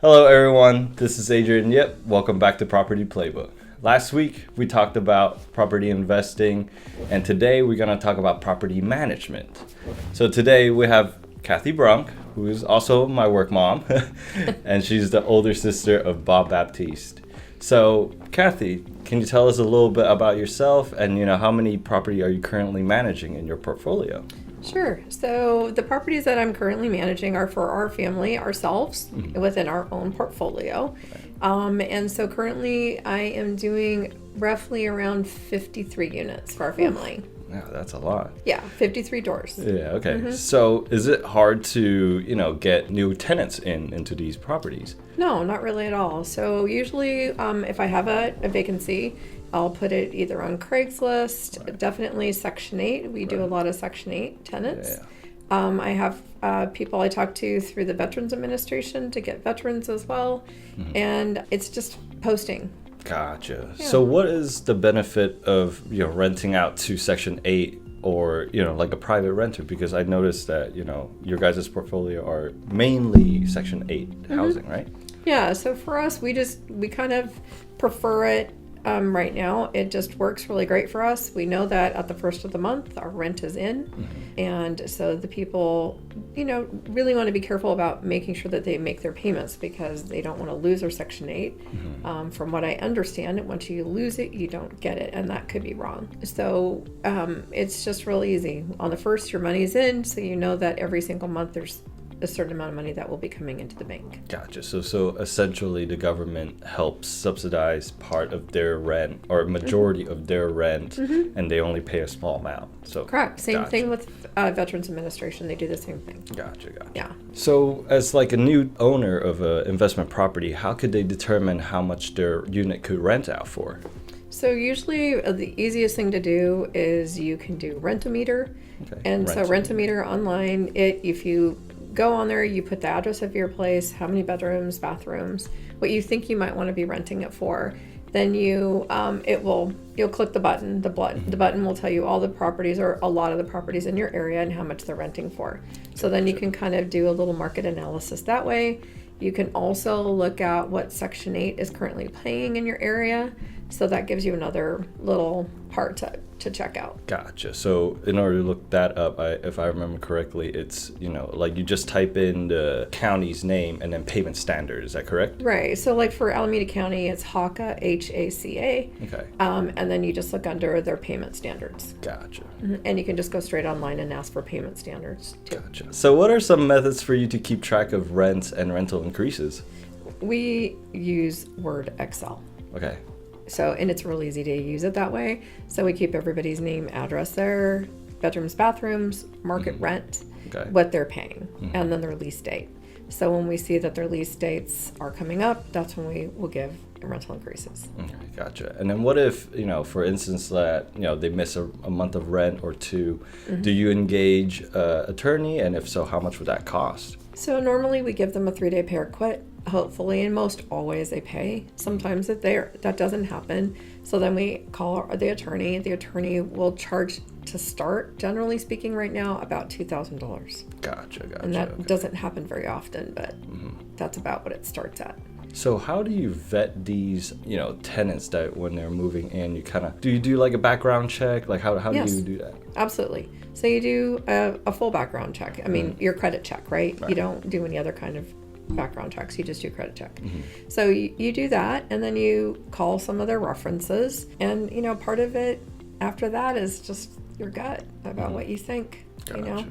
Hello everyone, this is Adrian. Yep, welcome back to Property Playbook. Last week we talked about property investing, and today we're going to talk about property management. So today we have Kathy Brunk, who is also my work mom, and she's the older sister of Bob Baptiste. So Kathy, can you tell us a little bit about yourself and how many property are you currently managing in your portfolio? Sure. So the properties that I'm currently managing are for our family, ourselves, within our own portfolio. And so currently I am doing roughly around 53 units for our family. Yeah, that's a lot. Yeah, 53 doors. Yeah, okay. So is it hard to, get new tenants into these properties? No, not really at all. So usually if I have a vacancy, I'll put it either on Craigslist, definitely Section 8. We do a lot of Section 8 tenants. Yeah. I have people I talk to through the Veterans Administration to get veterans as well. And it's just posting. Gotcha. Yeah. So what is the benefit of, renting out to Section 8 or, like a private renter? Because I noticed that, your guys' portfolio are mainly Section 8 housing, right? Yeah, so for us, we kind of prefer it. Right now, it just works really great for us. We know that at the first of the month, our rent is in. And so the people, really want to be careful about making sure that they make their payments because they don't want to lose their Section 8. From what I understand, once you lose it, you don't get it. And that could be wrong. So it's just real easy. On the first, your money's in. So you know that every single month there's a certain amount of money that will be coming into the bank. Gotcha. So essentially the government helps subsidize part of their rent or majority of their rent, and they only pay a small amount. So correct. Same thing with Veterans Administration. They do the same thing. Gotcha. Yeah. So as like a new owner of an investment property, how could they determine how much their unit could rent out for? So usually the easiest thing to do is you can do Rent-O-Meter. Okay. And so Rent-O-Meter online, if you go on there, you put the address of your place, how many bedrooms, bathrooms, what you think you might want to be renting it for. Then you'll click the button. The button will tell you all the properties or a lot of the properties in your area and how much they're renting for. So then you can kind of do a little market analysis that way. You can also look at what Section 8 is currently paying in your area. So that gives you another little part to check out. Gotcha. So in order to look that up, if I remember correctly, it's, like you just type in the county's name and then payment standard. Is that correct? Right. So like for Alameda County, it's HACA, HACA. Okay. And then you just look under their payment standards. Gotcha. And you can just go straight online and ask for payment standards too. Gotcha. So what are some methods for you to keep track of rents and rental increases? We use Word Excel. Okay. So, and it's real easy to use it that way. So we keep everybody's name, address there, bedrooms, bathrooms, market rent, what they're paying, and then their lease date. So when we see that their lease dates are coming up, that's when we will give rental increases. Okay, gotcha. And then what if, for instance, that, they miss a month of rent or two, do you engage an attorney? And if so, how much would that cost? So normally we give them a 3-day pay or quit. Hopefully, and most always they pay. Sometimes that doesn't happen, so then we call the attorney. The attorney will charge to start, generally speaking right now, about $2,000. Gotcha. And that doesn't happen very often, but that's about what it starts at. So how do you vet these, tenants that when they're moving in, do you do like a background check? Like how Yes, do you do that? Absolutely. So you do a full background check. I mean, your credit check, right? You don't do any other kind of background checks. You just do credit check. So you do that, and then you call some of their references, and part of it after that is just your gut about what you think. Gotcha.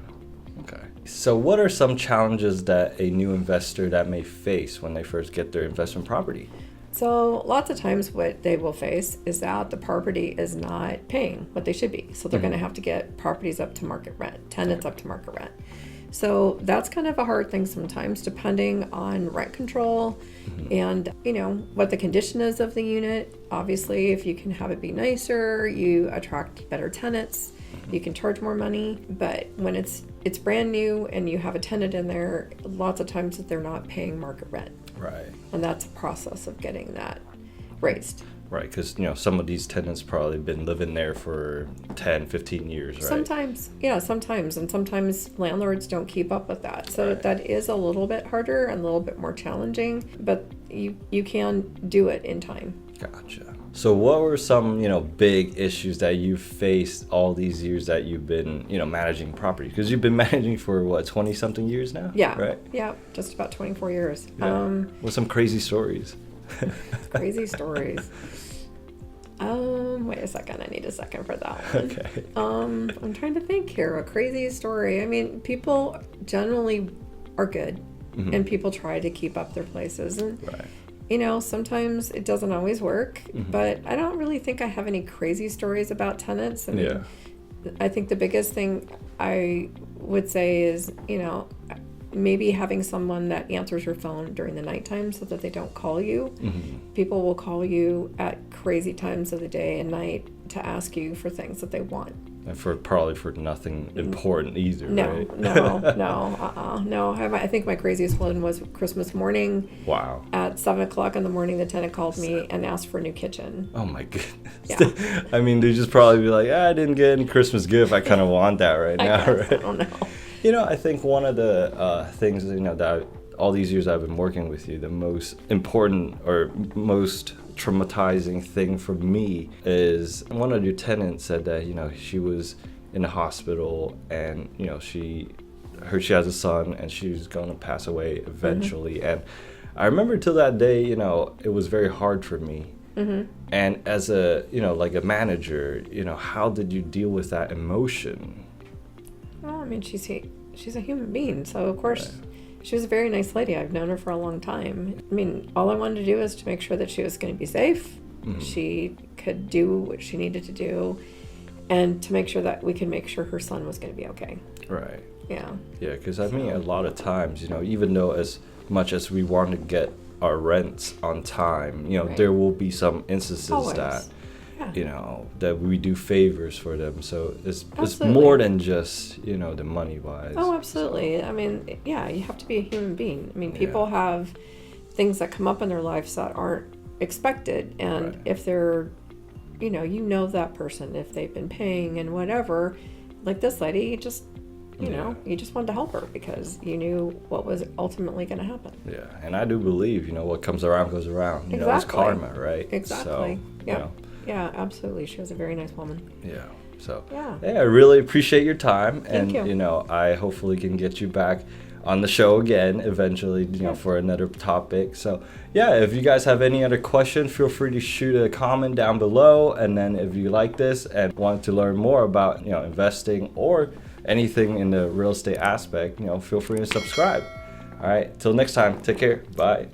Okay. So what are some challenges that a new investor that may face when they first get their investment property? So lots of times what they will face is that the property is not paying what they should be. So they're going to have to get properties up to market rent, tenants up to market rent. So that's kind of a hard thing sometimes, depending on rent control and, what the condition is of the unit. Obviously, if you can have it be nicer, you attract better tenants, you can charge more money. But when it's brand new and you have a tenant in there, lots of times that they're not paying market rent. Right. And that's a process of getting that raised. Right, because some of these tenants probably been living there for 10, 15 years, right? Sometimes, and sometimes landlords don't keep up with that. So Right. that is a little bit harder and a little bit more challenging, but you can do it in time. Gotcha. So what were some, big issues that you faced all these years that you've been, managing property? Because you've been managing for what, 20 something years now? Yeah. Right? Yeah, just about 24 years. Yeah. With some crazy stories. Crazy stories. Wait a second. I need a second for that one. Okay. I'm trying to think here. A crazy story. I mean, people generally are good, and people try to keep up their places. And, Right. Sometimes it doesn't always work, but I don't really think I have any crazy stories about tenants. I mean, I think the biggest thing I would say is, maybe having someone that answers your phone during the nighttime so that they don't call you. People will call you at crazy times of the day and night to ask you for things that they want. And probably for nothing important either, right? No. I think my craziest one was Christmas morning. Wow. At 7:00 in the morning, the tenant called me and asked for a new kitchen. Oh my goodness. Yeah. I mean, they just probably be like, I didn't get any Christmas gift. I kind of want that right now, right? I don't know. I think one of the things, that all these years I've been working with you, the most important or most traumatizing thing for me is one of your tenants said that, she was in the hospital and, she heard she has a son and she was going to pass away eventually. And I remember till that day, it was very hard for me. And as a, like a manager, how did you deal with that emotion? Well, I mean, she's a human being, so of course, she was a very nice lady. I've known her for a long time. I mean, all I wanted to do was to make sure that she was going to be safe. She could do what she needed to do, and to make sure that we could make sure her son was going to be okay. Right. Yeah. Yeah, because I mean, a lot of times, even though as much as we want to get our rents on time, there will be some instances Always. that Yeah. that we do favors for them. So it's Absolutely. more than just, the money wise. Oh, absolutely. I mean, yeah, you have to be a human being. I mean, Yeah. people have things that come up in their lives that aren't expected. And Right. if they're, that person, if they've been paying and whatever, like this lady, you just wanted to help her because you knew what was ultimately going to happen. Yeah, and I do believe, what comes around goes around. It's Exactly. karma, right? Exactly. So, Yeah. Yeah, absolutely. She was a very nice woman. Yeah. So, Yeah. I really appreciate your time. Thank and, you. I hopefully can get you back on the show again eventually, for another topic. So, yeah, if you guys have any other questions, feel free to shoot a comment down below. And then if you like this and want to learn more about, investing or anything in the real estate aspect, feel free to subscribe. All right. Till next time, take care. Bye.